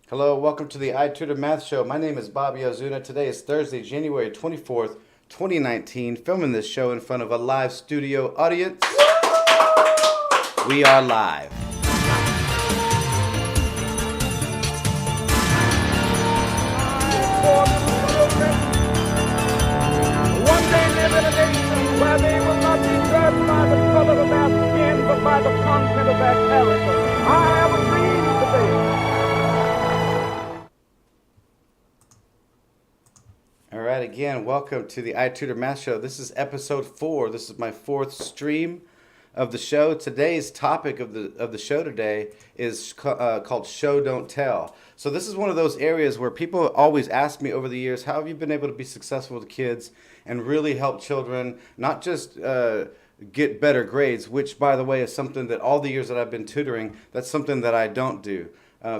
Hello, welcome to the iTutor Math Show. My name is Bobby Ozuna. Today is Thursday, January 24th, 2019. Filming this show in front of a live studio audience. We are live. One day live in a nation where they will not be judged by the color of their skin, but by the content of their character. I have a dream today. All right, again, welcome to the iTutor Math Show. This is episode 4. This is my 4th stream of the show. Today's topic of the show today is called Show Don't Tell. So this is one of those areas where people always ask me over the years, how have you been able to be successful with kids and really help children not just get better grades, which, by the way, is something that all the years that I've been tutoring, that's something that I don't do.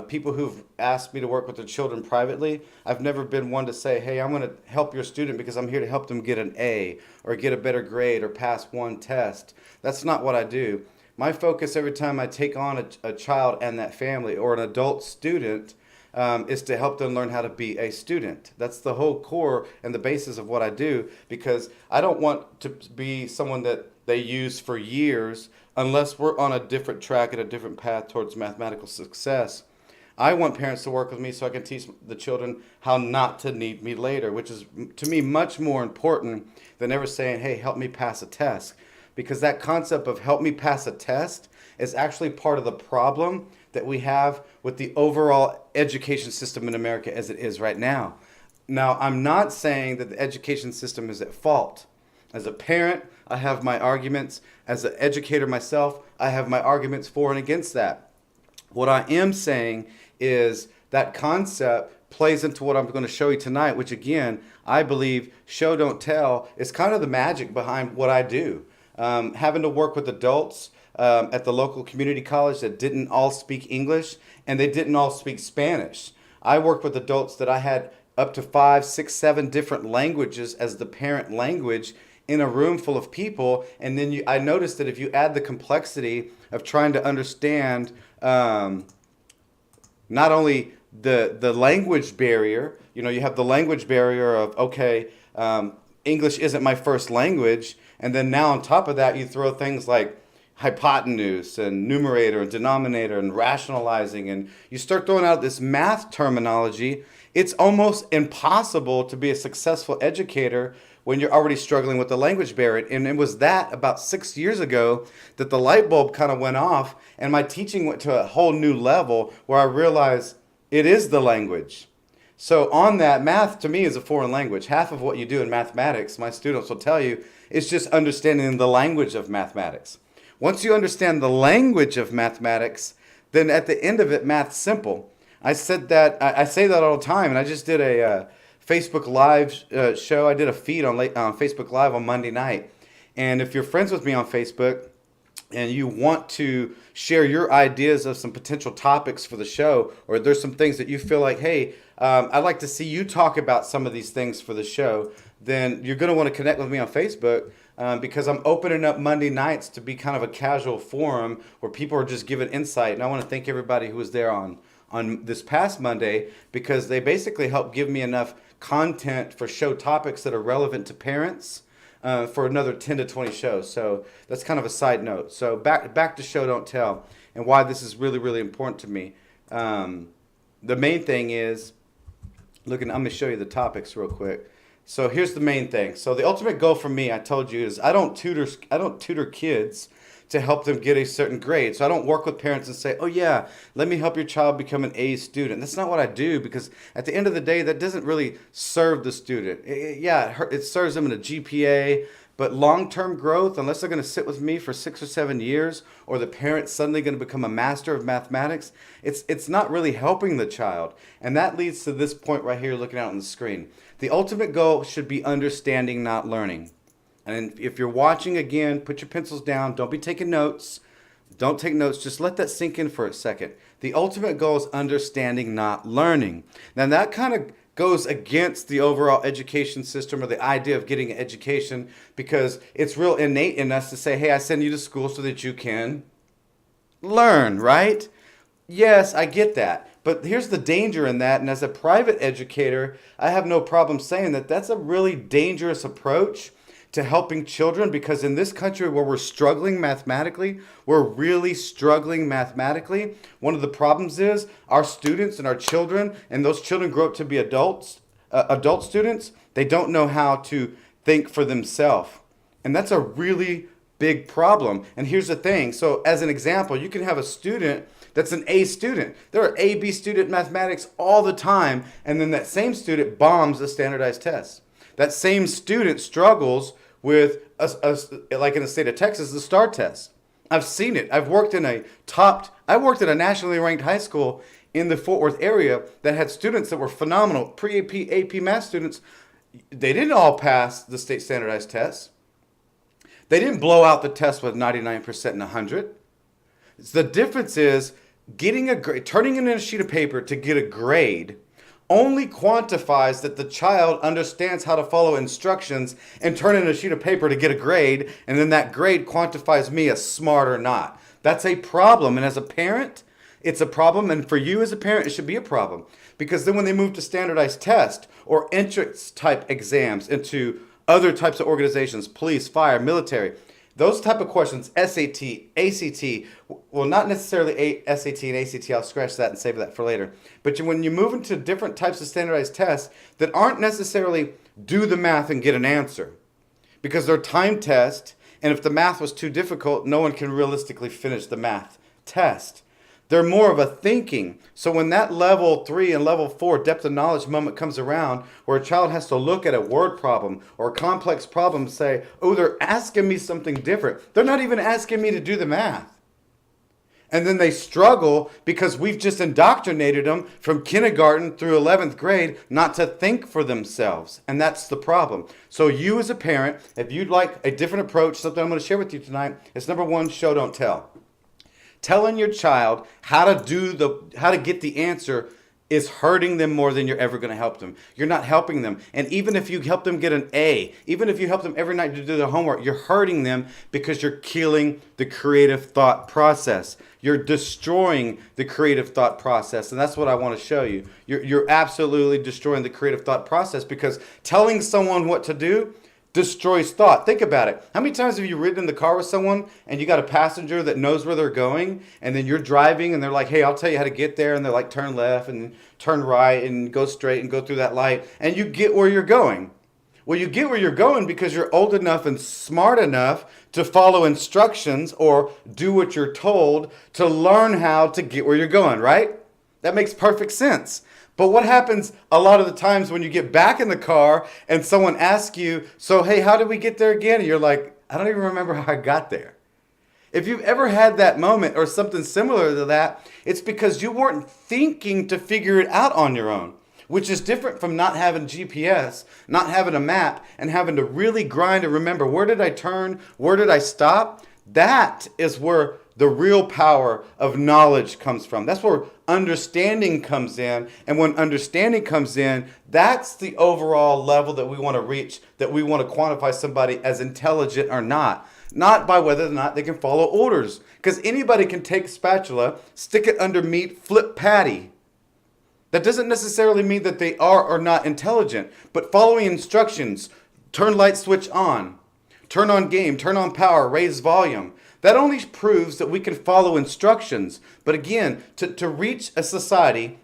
People who've asked me to work with their children privately, I've never been one to say, hey, I'm going to help your student because I'm here to help them get an A or get a better grade or pass one test. That's not what I do. My focus every time I take on a child and that family or an adult student is to help them learn how to be a student. That's the whole core and the basis of what I do, because I don't want to be someone that they use for years unless we're on a different track and a different path towards mathematical success. I want parents to work with me so I can teach the children how not to need me later, which is, to me, much more important than ever saying, hey, help me pass a test. Because that concept of help me pass a test is actually part of the problem that we have with the overall education system in America as it is right now. Now, I'm not saying that the education system is at fault. As a parent, I have my arguments. As an educator myself, I have my arguments for and against that. What I am saying is that concept plays into what I'm going to show you tonight, which again, I believe show don't tell is kind of the magic behind what I do. Having to work with adults at the local community college that didn't all speak English and they didn't all speak Spanish. I worked with adults that I had up to 5, 6, 7 different languages as the parent language in a room full of people, and then I noticed that if you add the complexity of trying to understand not only the language barrier, you have the language barrier of, okay, English isn't my first language, and then now on top of that you throw things like hypotenuse and numerator and denominator and rationalizing, and you start throwing out this math terminology. It's almost impossible to be a successful educator when you're already struggling with the language barrier. And it was that about 6 years ago that the light bulb kind of went off and my teaching went to a whole new level where I realized it is the language. So on that, math to me is a foreign language. Half of what you do in mathematics, my students will tell you, is just understanding the language of mathematics. Once you understand the language of mathematics, then at the end of it, math's simple. I say that all the time, and I just did a Facebook Live show. I did a feed on Facebook Live on Monday night. And if you're friends with me on Facebook and you want to share your ideas of some potential topics for the show, or there's some things that you feel like, hey, I'd like to see you talk about some of these things for the show, then you're going to want to connect with me on Facebook because I'm opening up Monday nights to be kind of a casual forum where people are just giving insight. And I want to thank everybody who was there on this past Monday, because they basically helped give me enough content for show topics that are relevant to parents for another 10 to 20 shows. So that's kind of a side note. So back to show don't tell and why this is really, really important to me. The main thing is, I'm going to show you the topics real quick. So here's the main thing. So the ultimate goal for me, I told you, is I don't tutor kids to help them get a certain grade. So I don't work with parents and say, oh yeah, let me help your child become an A student. That's not what I do, because at the end of the day, that doesn't really serve the student. It serves them in a GPA, but long-term growth, unless they're going to sit with me for 6 or 7 years, or the parent's suddenly going to become a master of mathematics, it's not really helping the child. And that leads to this point right here looking out on the screen. The ultimate goal should be understanding, not learning. And if you're watching, again, put your pencils down. Don't be taking notes. Don't take notes. Just let that sink in for a second. The ultimate goal is understanding, not learning. Now, that kind of goes against the overall education system or the idea of getting an education, because it's real innate in us to say, hey, I send you to school so that you can learn, right? Yes, I get that. But here's the danger in that, and as a private educator, I have no problem saying that that's a really dangerous approach to helping children, because in this country where we're struggling mathematically, we're really struggling mathematically. One of the problems is our students and our children, and those children grow up to be adult students, they don't know how to think for themselves. And that's a really big problem. And here's the thing. So as an example, you can have a student that's an A student. They're an A, B student in mathematics all the time, and then that same student bombs the standardized test. That same student struggles with, like in the state of Texas, the STAR test. I've seen it. I worked in a nationally ranked high school in the Fort Worth area that had students that were phenomenal, pre-AP, AP math students. They didn't all pass the state standardized test. They didn't blow out the test with 99% and 100. The difference is getting a grade, turning in a sheet of paper to get a grade only quantifies that the child understands how to follow instructions and turn in a sheet of paper to get a grade, and then that grade quantifies me as smart or not. That's a problem, and as a parent, it's a problem, and for you as a parent, it should be a problem. Because then when they move to standardized test or entrance type exams into other types of organizations, police, fire, military, those type of questions, SAT, ACT, well, not necessarily SAT and ACT, I'll scratch that and save that for later. But when you move into different types of standardized tests that aren't necessarily do the math and get an answer, because they're time tests, and if the math was too difficult, no one can realistically finish the math test. They're more of a thinking. So when that level 3 and level 4 depth of knowledge moment comes around, where a child has to look at a word problem or a complex problem and say, oh, they're asking me something different. They're not even asking me to do the math. And then they struggle because we've just indoctrinated them from kindergarten through 11th grade not to think for themselves. And that's the problem. So you as a parent, if you'd like a different approach, something I'm going to share with you tonight, it's number 1, show, don't tell. Telling your child how to get the answer is hurting them more than you're ever going to help them. You're not helping them. And even if you help them get an A, even if you help them every night to do their homework, you're hurting them because you're killing the creative thought process. You're destroying the creative thought process. And that's what I want to show you. You're absolutely destroying the creative thought process, because telling someone what to do destroys thought. Think about it. How many times have you ridden in the car with someone and you got a passenger that knows where they're going, and then you're driving and they're like, hey, I'll tell you how to get there, and they're like, turn left and turn right and go straight and go through that light, and you get where you're going. Well, you get where you're going because you're old enough and smart enough to follow instructions or do what you're told to learn how to get where you're going, right? That makes perfect sense. But what happens a lot of the times when you get back in the car and someone asks you, so, hey, how did we get there again? And you're like, I don't even remember how I got there. If you've ever had that moment or something similar to that, it's because you weren't thinking to figure it out on your own, which is different from not having GPS, not having a map, and having to really grind and remember, where did I turn? Where did I stop? That is where the real power of knowledge comes from. That's where understanding comes in. And when understanding comes in, that's the overall level that we want to reach, that we want to quantify somebody as intelligent or not. Not by whether or not they can follow orders. Because anybody can take a spatula, stick it under meat, flip patty. That doesn't necessarily mean that they are or not intelligent. But following instructions, turn light switch on, turn on game, turn on power, raise volume. That only proves that we can follow instructions. But again, to reach a society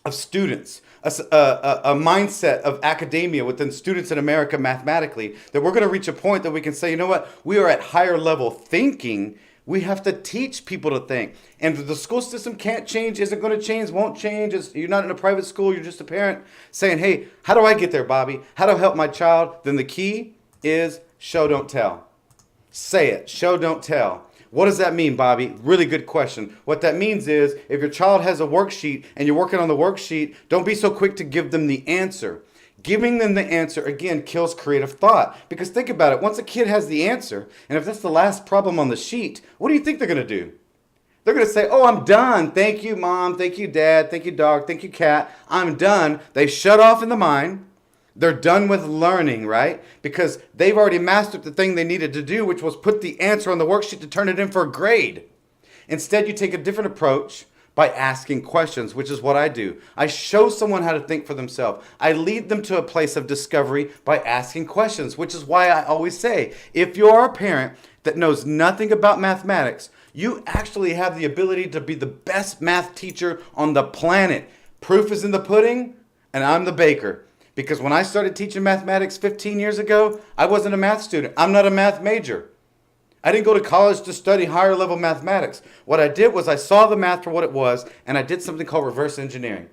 of students, a mindset of academia within students in America mathematically, that we're going to reach a point that we can say, you know what, we are at higher level thinking. We have to teach people to think. And the school system can't change, isn't going to change, won't change. You're not in a private school, you're just a parent saying, hey, how do I get there, Bobby? How do I help my child? Then the key is show, don't tell. Say it. Show, don't tell. What does that mean, Bobby? Really good question. What that means is if your child has a worksheet and you're working on the worksheet, don't be so quick to give them the answer. Giving them the answer, again, kills creative thought. Because think about it. Once a kid has the answer, and if that's the last problem on the sheet, what do you think they're going to do? They're going to say, oh, I'm done. Thank you, Mom. Thank you, Dad. Thank you, dog. Thank you, cat. I'm done. They shut off in the mind. They're done with learning, right? Because they've already mastered the thing they needed to do, which was put the answer on the worksheet to turn it in for a grade. Instead, you take a different approach By asking questions, which is what I do. I show someone how to think for themselves. I lead them to a place of discovery by asking questions, which is why I always say, if you're a parent that knows nothing about mathematics, you actually have the ability to be the best math teacher on the planet. Proof is in the pudding, and I'm the baker. Because when I started teaching mathematics 15 years ago, I wasn't a math student. I'm not a math major. I didn't go to college to study higher level mathematics. What I did was I saw the math for what it was, and I did something called reverse engineering.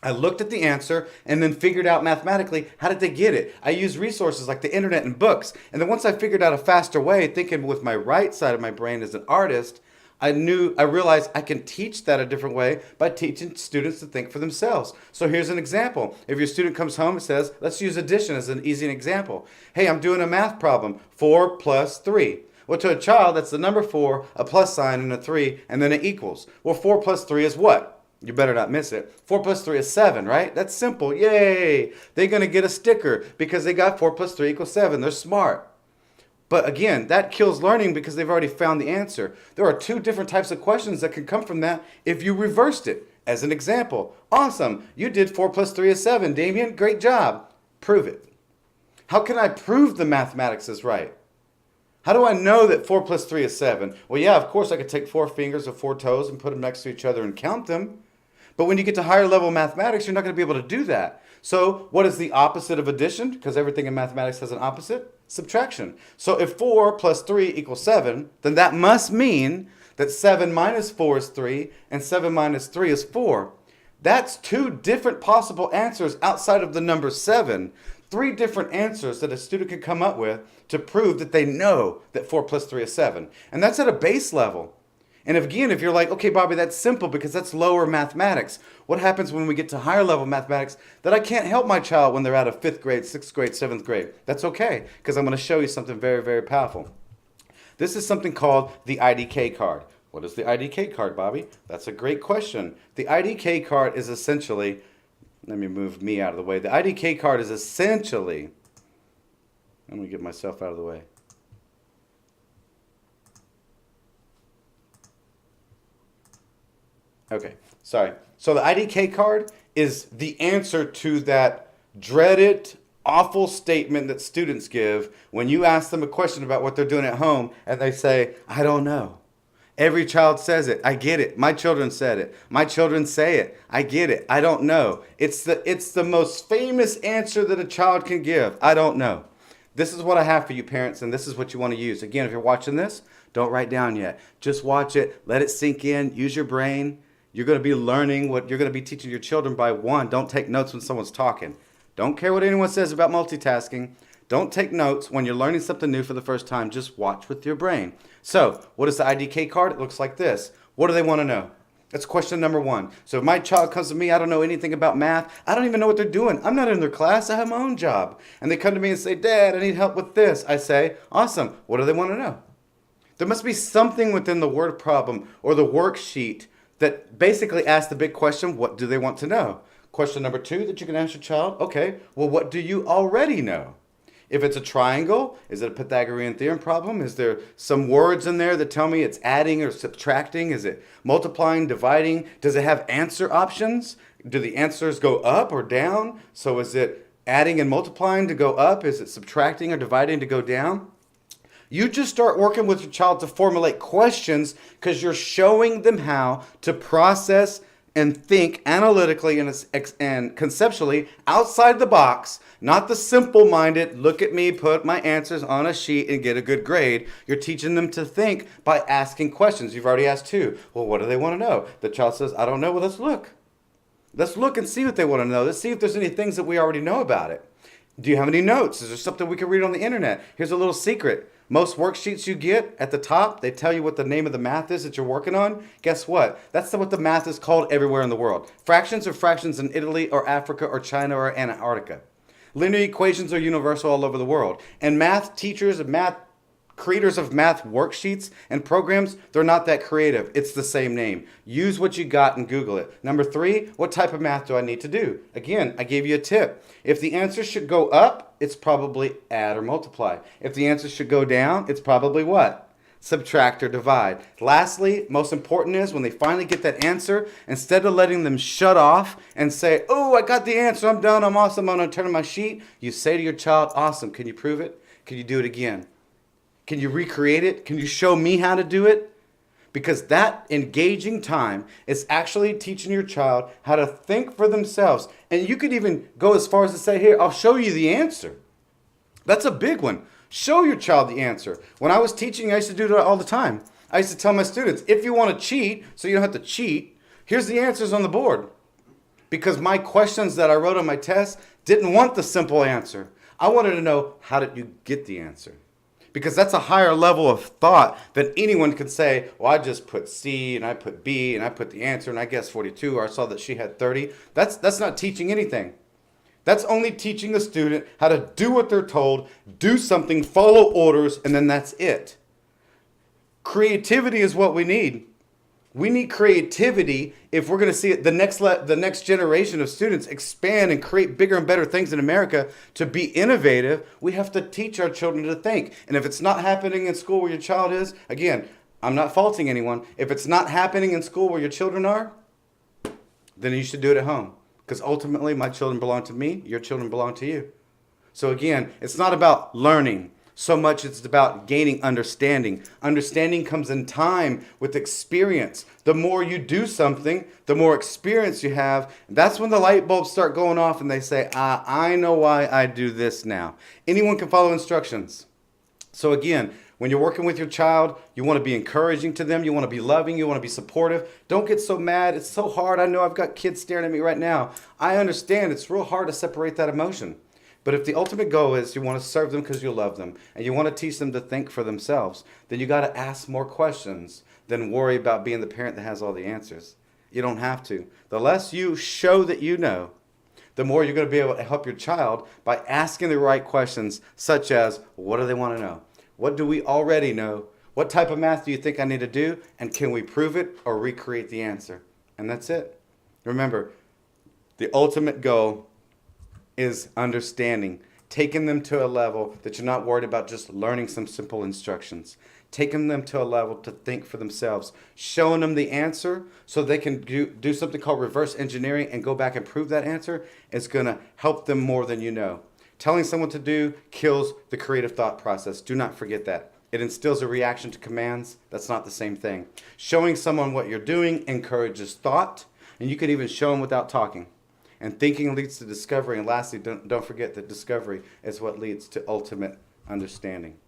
I looked at the answer and then figured out mathematically, how did they get it? I used resources like the internet and books. And then once I figured out a faster way, thinking with my right side of my brain as an artist, I realized I can teach that a different way by teaching students to think for themselves. So here's an example. If your student comes home and says, let's use addition as an easy example. Hey, I'm doing a math problem, 4 plus 3. Well, to a child, that's the number 4, a plus sign, and a 3, and then it equals. Well, 4 plus 3 is what? You better not miss it. 4 plus 3 is 7, right? That's simple. Yay! They're going to get a sticker because they got 4 plus 3 equals 7. They're smart. But again, that kills learning because they've already found the answer. There are 2 different types of questions that can come from that if you reversed it. As an example, awesome. You did 4 plus 3 is 7. Damien, great job. Prove it. How can I prove the mathematics is right? How do I know that 4 plus 3 is 7? Well, yeah, of course I could take 4 fingers or 4 toes and put them next to each other and count them. But when you get to higher level mathematics, you're not going to be able to do that. So what is the opposite of addition? Because everything in mathematics has an opposite. Subtraction. So if 4 plus 3 equals 7, then that must mean that 7 minus 4 is 3 and 7 minus 3 is 4. That's 2 different possible answers outside of the number 7. 3 different answers that a student can come up with to prove that they know that 4 plus 3 is 7. And that's at a base level. And if you're like, okay, Bobby, that's simple because that's lower mathematics. What happens when we get to higher level mathematics that I can't help my child when they're out of 5th grade, 6th grade, 7th grade? That's okay, because I'm going to show you something very, very powerful. This is something called the IDK card. What is the IDK card, Bobby? That's a great question. The IDK card is essentially, let me move me out of the way. The IDK card is essentially, let me get myself out of the way. Okay, sorry. So the IDK card is the answer to that dreaded, awful statement that students give when you ask them a question about what they're doing at home and they say, I don't know. Every child says it. I get it. My children said it. My children say it. I get it. I don't know. It's the most famous answer that a child can give. I don't know. This is what I have for you, parents, and this is what you want to use. Again, if you're watching this, don't write down yet. Just watch it. Let it sink in. Use your brain. You're going to be learning what you're going to be teaching your children by one. Don't take notes when someone's talking. Don't care what anyone says about multitasking. Don't take notes when you're learning something new for the first time. Just watch with your brain. So, what is the IDK card? It looks like this. What do they want to know? That's question number 1. So if my child comes to me, I don't know anything about math. I don't even know what they're doing. I'm not in their class. I have my own job. And they come to me and say, Dad, I need help with this. I say, awesome. What do they want to know? There must be something within the word problem or the worksheet that basically asks the big question, what do they want to know? Question number 2 that you can ask your child, okay, well, what do you already know? If it's a triangle, is it a Pythagorean theorem problem? Is there some words in there that tell me it's adding or subtracting? Is it multiplying, dividing? Does it have answer options? Do the answers go up or down? So is it adding and multiplying to go up? Is it subtracting or dividing to go down? You just start working with your child to formulate questions because you're showing them how to process and think analytically and conceptually outside the box, not the simple-minded, look at me, put my answers on a sheet and get a good grade. You're teaching them to think by asking questions. You've already asked 2. Well, what do they want to know? The child says, I don't know. Well, let's look. Let's look and see what they want to know. Let's see if there's any things that we already know about it. Do you have any notes? Is there something we can read on the internet? Here's a little secret. Most worksheets you get at the top, they tell you what the name of the math is that you're working on. Guess what? That's what the math is called everywhere in the world. Fractions are fractions in Italy or Africa or China or Antarctica. Linear equations are universal all over the world. And math teachers and creators of math worksheets and programs, they're not that creative. It's the same name. Use what you got and Google it. Number 3, what type of math do I need to do? Again, I gave you a tip. If the answer should go up, it's probably add or multiply. If the answer should go down, it's probably what? subtract, or divide. Lastly, most important is when they finally get that answer, instead of letting them shut off and say, oh, I got the answer, I'm done, I'm awesome, I'm going to turn on my sheet, you say to your child, awesome, can you prove it? Can you do it again? Can you recreate it? Can you show me how to do it? Because that engaging time is actually teaching your child how to think for themselves. And you could even go as far as to say, here, I'll show you the answer. That's a big one. Show your child the answer. When I was teaching, I used to do that all the time. I used to tell my students, if you want to cheat, so you don't have to cheat, here's the answers on the board. Because my questions that I wrote on my test didn't want the simple answer. I wanted to know, how did you get the answer? Because that's a higher level of thought than anyone could say, well, I just put C and I put B and I put the answer and I guessed 42, or I saw that she had 30. That's not teaching anything. That's only teaching a student how to do what they're told, do something, follow orders, and then that's it. Creativity is what we need. We need creativity if we're going to see it, the next generation of students expand and create bigger and better things in America. To be innovative, we have to teach our children to think. And if it's not happening in school where your child is, again, I'm not faulting anyone. If it's not happening in school where your children are, then you should do it at home. Because ultimately, my children belong to me, your children belong to you. So again, it's not about learning so much, it's about gaining understanding. Understanding comes in time with experience. The more you do something, the more experience you have. That's when the light bulbs start going off and they say, I know why I do this now. Anyone can follow instructions. So again, when you're working with your child, you want to be encouraging to them. You want to be loving. You want to be supportive. Don't get so mad. It's so hard. I know I've got kids staring at me right now. I understand it's real hard to separate that emotion. But if the ultimate goal is you want to serve them because you love them and you want to teach them to think for themselves, then you got to ask more questions than worry about being the parent that has all the answers. You don't have to. The less you show that you know, the more you're going to be able to help your child by asking the right questions, such as, what do they want to know? What do we already know? What type of math do you think I need to do? And can we prove it or recreate the answer? And that's it. Remember, the ultimate goal is understanding. Taking them to a level that you're not worried about just learning some simple instructions. Taking them to a level to think for themselves. Showing them the answer so they can do something called reverse engineering and go back and prove that answer is going to help them more than you know. Telling someone to do kills the creative thought process. Do not forget that. It instills a reaction to commands. That's not the same thing. Showing someone what you're doing encourages thought, and you can even show them without talking. And thinking leads to discovery. And lastly, don't forget that discovery is what leads to ultimate understanding.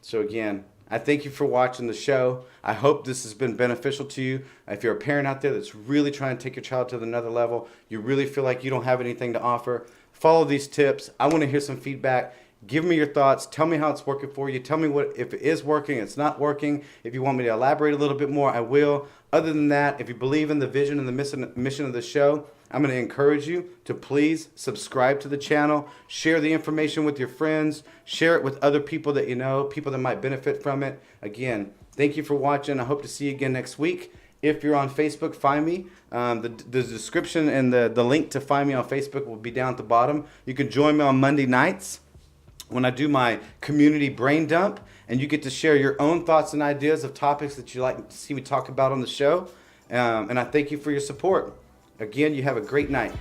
So again, I thank you for watching the show. I hope this has been beneficial to you. If you're a parent out there that's really trying to take your child to another level, you really feel like you don't have anything to offer, follow these tips. I want to hear some feedback. Give me your thoughts. Tell me how it's working for you. Tell me if it is working, it's not working. If you want me to elaborate a little bit more, I will. Other than that, if you believe in the vision and the mission of the show, I'm going to encourage you to please subscribe to the channel, share the information with your friends, share it with other people that you know, people that might benefit from it. Again, thank you for watching. I hope to see you again next week. If you're on Facebook, find me. The description and the link to find me on Facebook will be down at the bottom. You can join me on Monday nights when I do my community brain dump, and you get to share your own thoughts and ideas of topics that you like to see me talk about on the show. And I thank you for your support. Again, you have a great night.